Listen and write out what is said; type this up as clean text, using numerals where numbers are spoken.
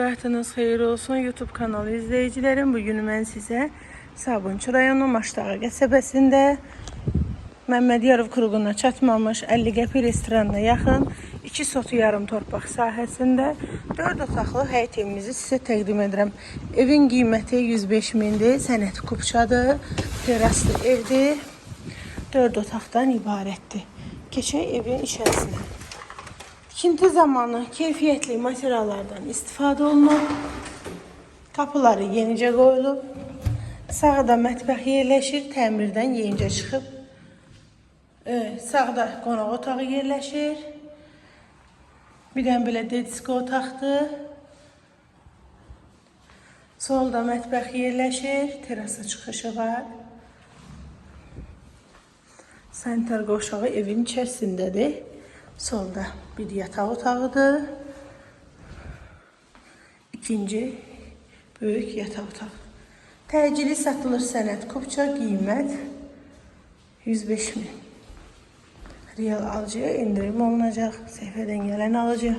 Vaxtınız xeyir olsun YouTube kanalı izleyicilerim. Bugün mən sizə Sabunçu rayonu Maşdağı qəsəbəsində Məmmədiyarov kruğuna çatmamış 50 qəpik restoranına yaxın 2 sotu yarım torpaq sahəsində 4 otaqlı həyət evimizi sizə təqdim edirəm. Evin qiyməti 105 mindir, sənət kubçadır, teraslı evdir, 4 otaqdan ibarətdir. Keçək evin içərisinə. Tikinti zamanı keyfiyyətli materiallardan istifadə olunub. Kapıları yenicə qoyulub. Sağda mətbəx yerləşir, təmirdən yenicə çıxıb. Sağda qonaq otağı yerləşir. Bir dənə belə dedisko otaqdır. Solda mətbəx yerləşir, terasa çıxışı var. Sanitar qoşağı evin içərisindədir. Solda bir yataq otağıdır. İkinci böyük yataq otağı. Təcili satılır sənət kubça, qiymət 105 min. Real alıcıya indirim olunacaq. Səhifədən gələn alıcı.